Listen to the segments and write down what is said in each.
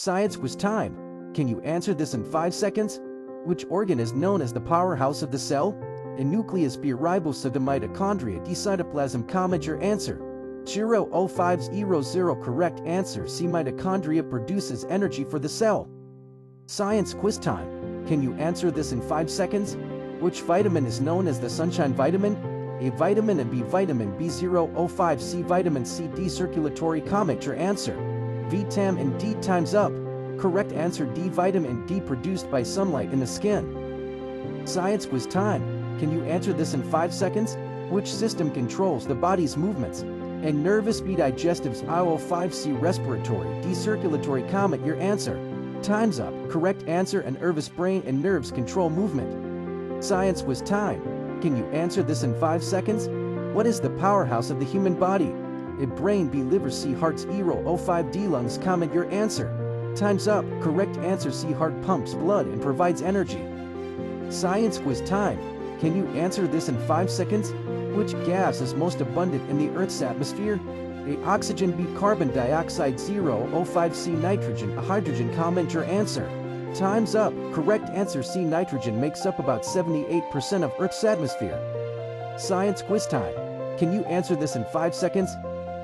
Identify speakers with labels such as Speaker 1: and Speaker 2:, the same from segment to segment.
Speaker 1: Science quiz time. Can you answer this in 5 seconds? Which organ is known as the powerhouse of the cell? A nucleus, B, ribosome, mitochondria, D, cytoplasm. Comment your answer. 00500. Correct answer, C, mitochondria produces energy for the cell. Science quiz time. Can you answer this in 5 seconds? Which vitamin is known as the sunshine vitamin? A, vitamin, and B, vitamin B005, C, vitamin C, D, circulatory. Comment your answer. Vitamin and D. Time's up. Correct answer, D, vitamin D, produced by sunlight in the skin. Science quiz time. Can you answer this in 5 seconds? Which system controls the body's movements? A, nervous, B, digestive, IO5, C, respiratory, D, circulatory. Comment your answer. Time's up. Correct answer, a nervous brain and nerves control movement. Science quiz time. Can you answer this in 5 seconds? What is the powerhouse of the human body? A, brain, B, liver, C, heart, O5, D, lungs. Comment your answer. Time's up. Correct answer, C, heart pumps blood and provides energy. Science quiz time. Can you answer this in 5 seconds? Which gas is most abundant in the Earth's atmosphere? A, oxygen, B, carbon dioxide, O5, C, nitrogen, hydrogen. Comment your answer. Time's up. Correct answer, C, nitrogen makes up about 78% of Earth's atmosphere. Science quiz time. Can you answer this in 5 seconds?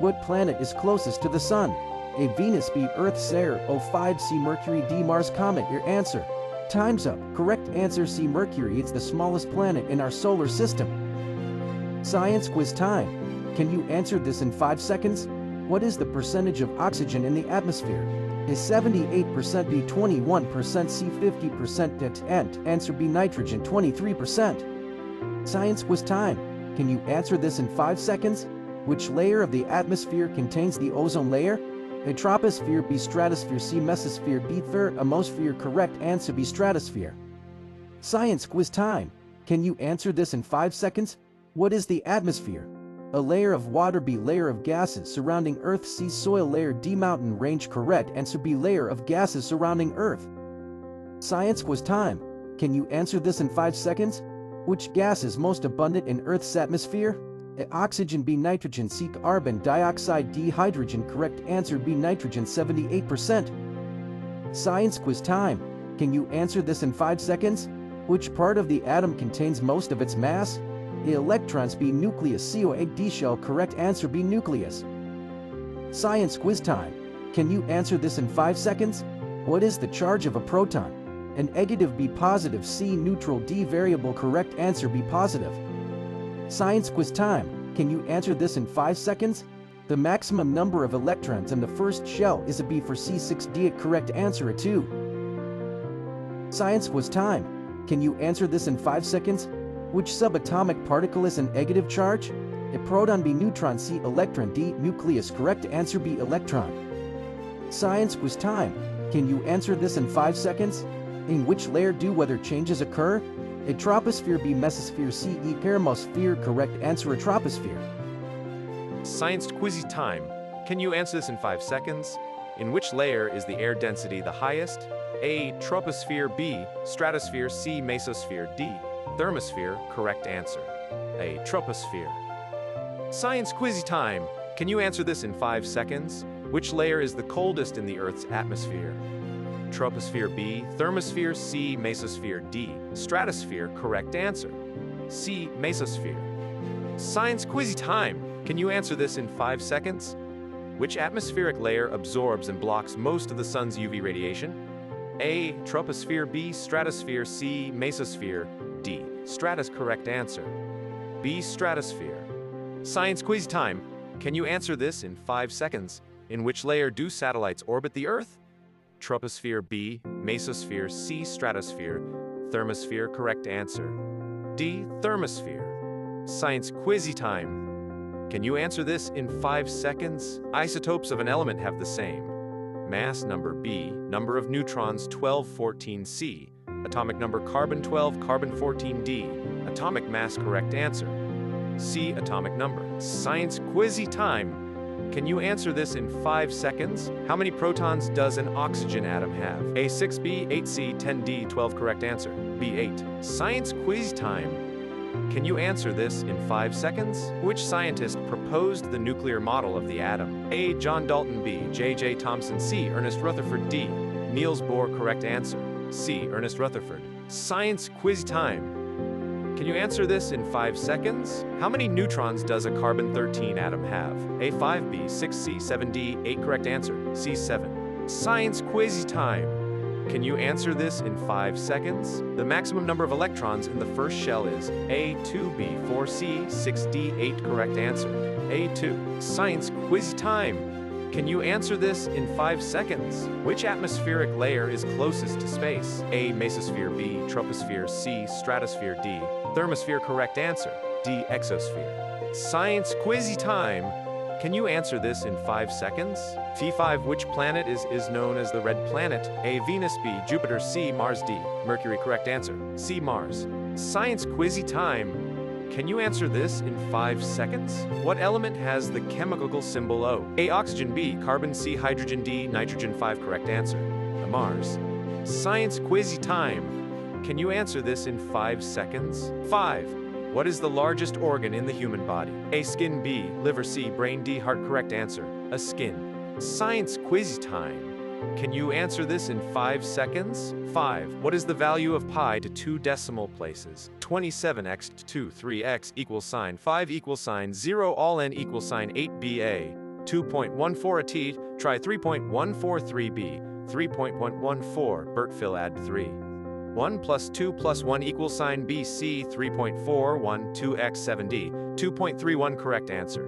Speaker 1: What planet is closest to the Sun? A, Venus, B, Earth, Saturn, O5, C, Mercury, D, Mars. Comment your answer. Time's up. Correct answer, C, Mercury. It's the smallest planet in our solar system. Science quiz time. Can you answer this in 5 seconds? What is the percentage of oxygen in the atmosphere? Is 78%, B, 21%, C, 50%, and answer, B, nitrogen, 23%. Science quiz time. Can you answer this in 5 seconds? Which layer of the atmosphere contains the ozone layer? A, troposphere, B, stratosphere, C, mesosphere, D, thermosphere. Correct answer, B, stratosphere. Science quiz time. Can you answer this in 5 seconds? What is the atmosphere? A layer of water, B, layer of gases surrounding Earth, C, soil layer, D, mountain range. Correct answer, B, layer of gases surrounding Earth. Science quiz time. Can you answer this in 5 seconds? Which gas is most abundant in Earth's atmosphere? A, oxygen, B, nitrogen, C, carbon dioxide, D, hydrogen. Correct answer, B, nitrogen, 78%. Science quiz time. Can you answer this in 5 seconds? Which part of the atom contains most of its mass? A, electrons, B, nucleus, C, or A, D, shell. Correct answer, B, nucleus. Science quiz time. Can you answer this in 5 seconds? What is the charge of a proton? A, negative, B, positive, C, neutral, D, variable. Correct answer, B, positive. Science quiz time. Can you answer this in 5 seconds? The maximum number of electrons in the first shell is a B, for C, 6, D. Correct answer, a 2. Science quiz time. Can you answer this in 5 seconds? Which subatomic particle is a negative charge? A, proton, B, neutron, C, electron, D, nucleus. Correct answer, B, electron. Science quiz time. Can you answer this in 5 seconds? In which layer do weather changes occur? A, troposphere, B, mesosphere, C, E, thermosphere. Correct answer, a troposphere.
Speaker 2: Science quizzy time. Can you answer this in 5 seconds? In which layer is the air density the highest? A, troposphere, B, stratosphere, C, mesosphere, D, thermosphere. Correct answer. A, troposphere. Science quizzy time. Can you answer this in 5 seconds? Which layer is the coldest in the Earth's atmosphere? Troposphere, B, thermosphere, C, mesosphere, D, stratosphere. Correct answer. C, mesosphere. Science quizzy time. Can you answer this in 5 seconds? Which atmospheric layer absorbs and blocks most of the sun's UV radiation? A, troposphere, B, stratosphere, C, mesosphere, D, stratus. Correct answer. B, stratosphere. Science quiz time. Can you answer this in 5 seconds? In which layer do satellites orbit the Earth? Troposphere, B, mesosphere, C, stratosphere, thermosphere. Correct answer. D, thermosphere. Science quizzy time. Can you answer this in 5 seconds? Isotopes of an element have the same mass number, B, number of neutrons 12, 14, C, atomic number carbon 12, carbon 14, D, atomic mass. Correct answer. C, atomic number. Science quizzy time. Can you answer this in 5 seconds? How many protons does an oxygen atom have? A, 6B, 8C, 10D, 12. Correct answer. B, 8. Science quiz time. Can you answer this in 5 seconds? Which scientist proposed the nuclear model of the atom? A, John Dalton, B, J.J. Thomson, C, Ernest Rutherford, D, Niels Bohr, correct answer. C. Ernest Rutherford. Science quiz time. Can you answer this in 5 seconds? How many neutrons does a carbon-13 atom have? A. 5, B. 6, C. 7, D. 8, correct answer. C. 7. Science quiz time. Can you answer this in 5 seconds? The maximum number of electrons in the first shell is A. 2, B. 4, C. 6, D. 8, correct answer. A. 2. Science quiz time. Can you answer this in 5 seconds? Which atmospheric layer is closest to space? A. Mesosphere. B. Troposphere. C. Stratosphere. D. Thermosphere, correct answer. D. Exosphere. Science quiz time. Can you answer this in 5 seconds? T5. Which planet is known as the red planet? A. Venus. B. Jupiter. C. Mars. D. Mercury, correct answer. C. Mars. Science quiz time. Can you answer this in 5 seconds? What element has the chemical symbol O? A. Oxygen. B. Carbon. C. Hydrogen. D. Nitrogen. 5, correct answer. Mars. Science quiz time. Can you answer this in 5 seconds? 5. What is the largest organ in the human body? A. Skin. B. Liver. C. Brain. D. Heart, correct answer. A skin. Science quiz time. Can you answer this in 5 seconds? 5. What is the value of pi to 2 decimal places? 27x to 3x equals sign 5 equals sign 0 all n equals sign 8ba 2.14 a t try 3.143b 3.114 Bert Phil add 3 1 plus 2 plus 1 equals sign bc 3.412x 7d 2.31 correct answer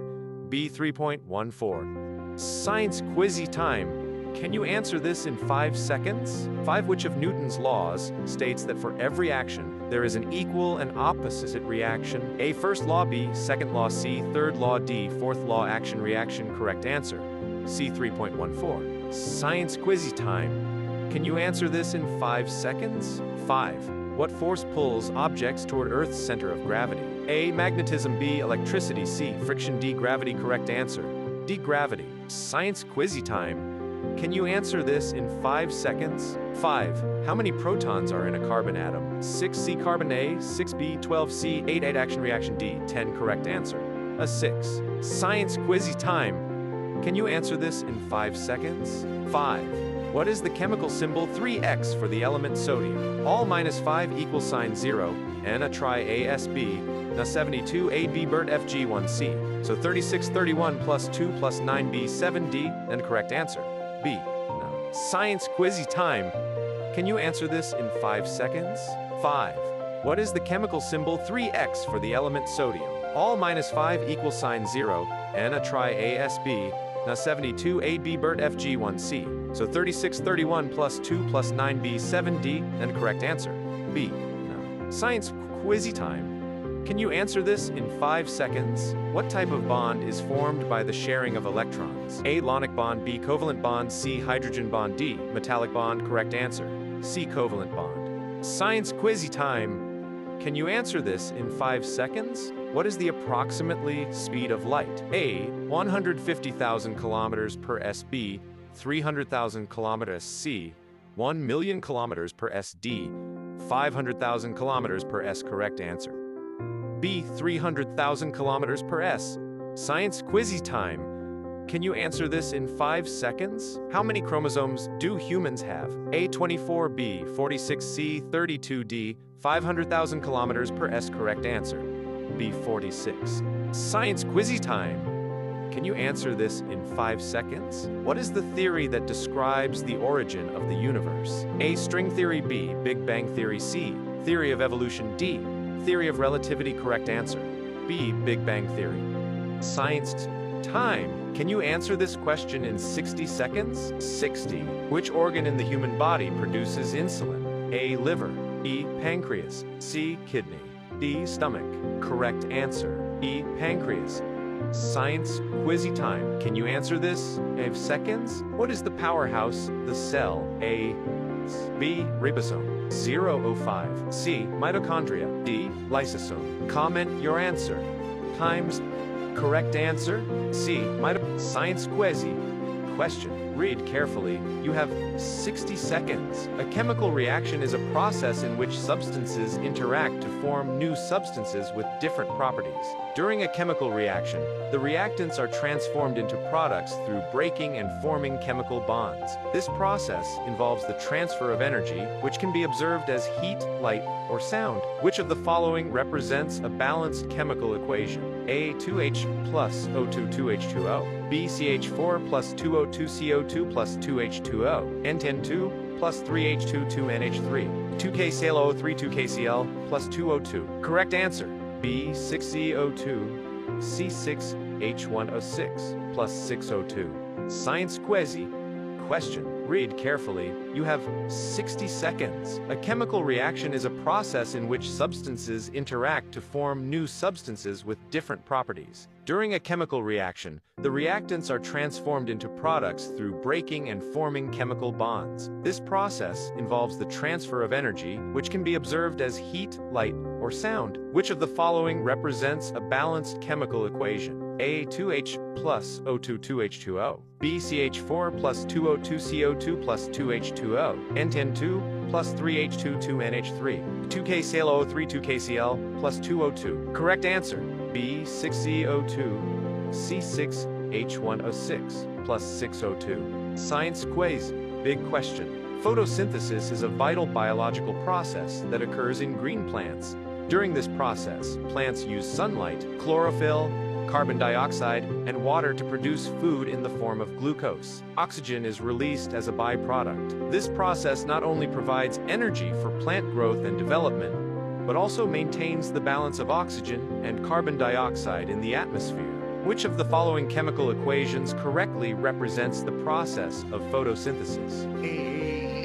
Speaker 2: b 3.14 Science quiz time. Can you answer this in 5 seconds? 5. Which of Newton's laws states that for every action, there is an equal and opposite reaction? A. First law. B. Second law. C. Third law. D. Fourth law. Action reaction, correct answer. C. 3.14. Science quiz time. Can you answer this in 5 seconds? 5. What force pulls objects toward Earth's center of gravity? A. Magnetism. B. Electricity. C. Friction. D. Gravity, correct answer. D. Gravity. Science quiz time. Can you answer this in 5 seconds? 5. How many protons are in a carbon atom? 6C carbon A, 6B, 12C, 8 action reaction D, 10 correct answer. A 6. Science quiz time. Can you answer this in 5 seconds? 5. What is the chemical symbol 3x for the element sodium? All minus 5 equals sign 0, and a try ASB, na 72 AB Bert FG1C. So 36 31 plus 2 plus 9B 7D, and correct answer. B. No. Science quiz time. Can you answer this in 5 seconds? 5. What is the chemical symbol 3x for the element sodium? All minus 5 equals sign 0, and a try ASB, na 72 AB Bert FG1C. So 36 31 plus 2 plus 9B 7D, and correct answer. B. No. Science quiz time. Can you answer this in 5 seconds? What type of bond is formed by the sharing of electrons? A. Ionic bond. B. Covalent bond. C. Hydrogen bond. D. Metallic bond. Correct answer. C. Covalent bond. Science quiz time. Can you answer this in 5 seconds? What is the approximately speed of light? A. 150,000 kilometers per s. B. 300,000 kilometers c. 1 million kilometers per s. D. 500,000 kilometers per s. Correct answer. B. 300,000 kilometers per s. Science quiz time. Can you answer this in 5 seconds? How many chromosomes do humans have? A. 24, B. 46, C. 32, D. 500,000 kilometers per s. Correct answer. B. 46. Science quiz time. Can you answer this in 5 seconds? What is the theory that describes the origin of the universe? A. String theory. B. Big Bang theory. C. Theory of evolution. D. Theory of relativity, correct answer. B. Big Bang theory. Science time. Can you answer this question in 60 seconds? 60. Which organ in the human body produces insulin? A. Liver. B. Pancreas. C. Kidney. D. Stomach. Correct answer. E. Pancreas. Science quiz time. Can you answer this in 5 seconds? What is the powerhouse, the cell? A. B. Ribosome. 005. C. Mitochondria. D. Lysosome. Comment your answer. Times. Correct answer. C. Science quiz. Question. Read carefully. You have 60 seconds. A chemical reaction is a process in which substances interact to form new substances with different properties. During a chemical reaction, the reactants are transformed into products through breaking and forming chemical bonds. This process involves the transfer of energy, which can be observed as heat, light, or sound. Which of the following represents a balanced chemical equation? A. 2H plus O2 2H2O. B. CH4 plus 2O2CO2 plus 2H2O. N10 plus 3H2 2NH3. 2KClO3 2KCl plus 2O2. Correct answer. B. 6CO2 C6H1O6 plus 6O2. Science Quizzy. Question. Read carefully. You have 60 seconds. A chemical reaction is a process in which substances interact to form new substances with different properties. During a chemical reaction, the reactants are transformed into products through breaking and forming chemical bonds. This process involves the transfer of energy, which can be observed as heat, light, or sound. Which of the following represents a balanced chemical equation? A. 2H plus O2 2H2O. B. CH4 plus 2O2CO2 plus 2H2O. N10 plus 3H2 2NH3. 2KClO3 2KCl plus 2O2. Correct answer. B. 6CO2 C6H1O6 plus 6O2. Science Quiz. Big question. Photosynthesis is a vital biological process that occurs in green plants. During this process, plants use sunlight, chlorophyll, carbon dioxide, and water to produce food in the form of glucose. Oxygen is released as a byproduct. This process not only provides energy for plant growth and development, but also maintains the balance of oxygen and carbon dioxide in the atmosphere. Which of the following chemical equations correctly represents the process of photosynthesis?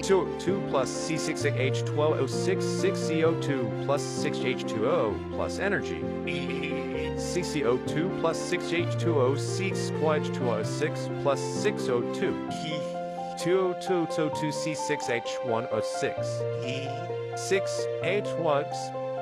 Speaker 2: 2 plus C6H12O6 6CO2 plus 6H2O plus energy. CCO2 plus 6H2O 6H2O6 plus 6O2. 2O2 C6H1O6. 6H1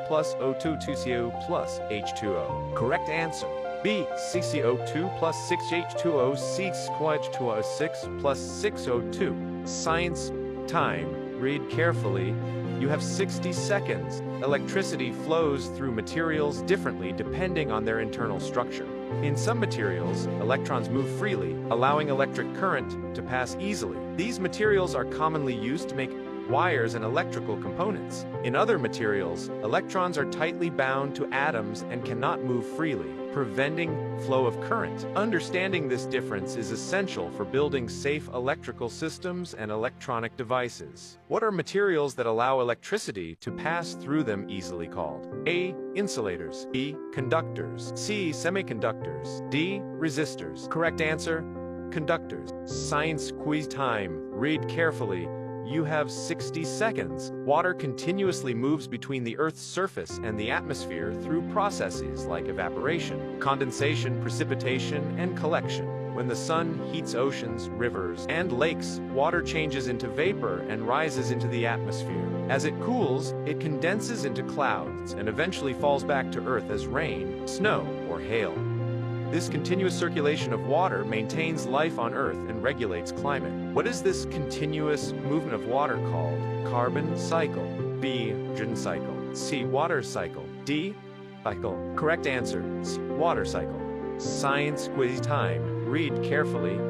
Speaker 2: plus O2 2CO plus H2O. Correct answer. B. CCO2 plus 6H2O 6H2O6 plus 6O2. Science time. Read carefully. You have 60 seconds. Electricity flows through materials differently depending on their internal structure. In some materials, electrons move freely, allowing electric current to pass easily. These materials are commonly used to make wires and electrical components. In other materials, electrons are tightly bound to atoms and cannot move freely, preventing flow of current. Understanding this difference is essential for building safe electrical systems and electronic devices. What are materials that allow electricity to pass through them easily called? A. Insulators. B. Conductors. C. Semiconductors. D. Resistors. Correct answer: conductors. Science quiz time. Read carefully. You have 60 seconds. Water continuously moves between the Earth's surface and the atmosphere through processes like evaporation, condensation, precipitation, and collection. When the sun heats oceans, rivers, and lakes, water changes into vapor and rises into the atmosphere. As it cools, it condenses into clouds and eventually falls back to Earth as rain, snow, or hail. This continuous circulation of water maintains life on Earth and regulates climate. What is this continuous movement of water called? Carbon cycle. B. Hydrogen cycle. C. Water cycle. D. Cycle. Correct answer: C. Water cycle. Science quiz time. Read carefully.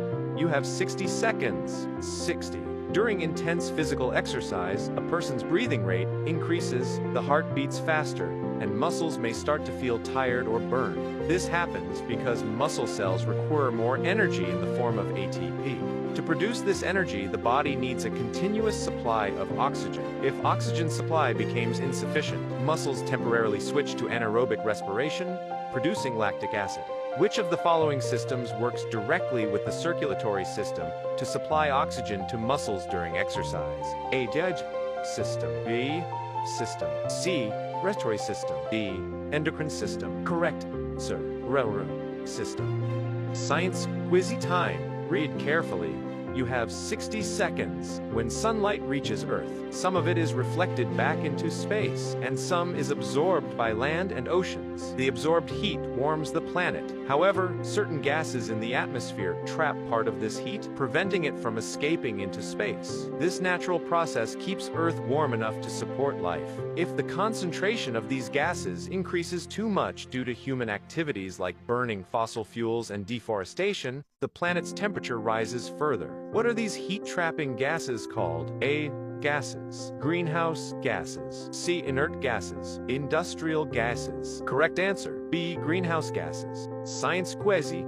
Speaker 2: You have 60 seconds. 60. During intense physical exercise, a person's breathing rate increases, the heart beats faster, and muscles may start to feel tired or burned. This happens because muscle cells require more energy in the form of ATP. To produce this energy, the body needs a continuous supply of oxygen. If oxygen supply becomes insufficient, muscles temporarily switch to anaerobic respiration, producing lactic acid. Which of the following systems works directly with the circulatory system to supply oxygen to muscles during exercise? A. Digestive system. B. System. C. Respiratory system. D. Endocrine system. Correct, sir. Railroad system. Science quizzy time. Read carefully. You have 60 seconds. When sunlight reaches Earth, some of it is reflected back into space, and some is absorbed by land and oceans. The absorbed heat warms the planet. However, certain gases in the atmosphere trap part of this heat, preventing it from escaping into space. This natural process keeps Earth warm enough to support life. If the concentration of these gases increases too much due to human activities like burning fossil fuels and deforestation, the planet's temperature rises further. What are these heat-trapping gases called? A. Gases. Greenhouse gases. C. Inert gases. Industrial gases. Correct answer. B. Greenhouse gases. Science Quizzy.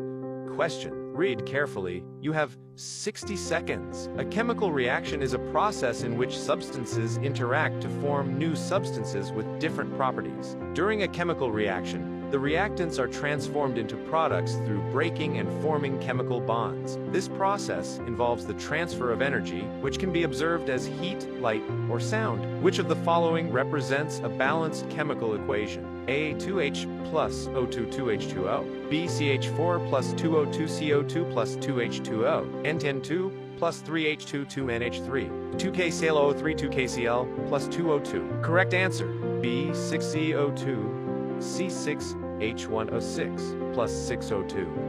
Speaker 2: Question. Read carefully. You have 60 seconds. A chemical reaction is a process in which substances interact to form new substances with different properties. During a chemical reaction, the reactants are transformed into products through breaking and forming chemical bonds. This process involves the transfer of energy, which can be observed as heat, light, or sound. Which of the following represents a balanced chemical equation? A. 2H plus O2 2H2O. B. CH4 plus 2O2 CO2 plus 2H2O. N10 plus 3H2 2NH3. 2KClO3 2KCl plus 2O2. Correct answer. B. 6CO2 C6H1O6 plus 6O2.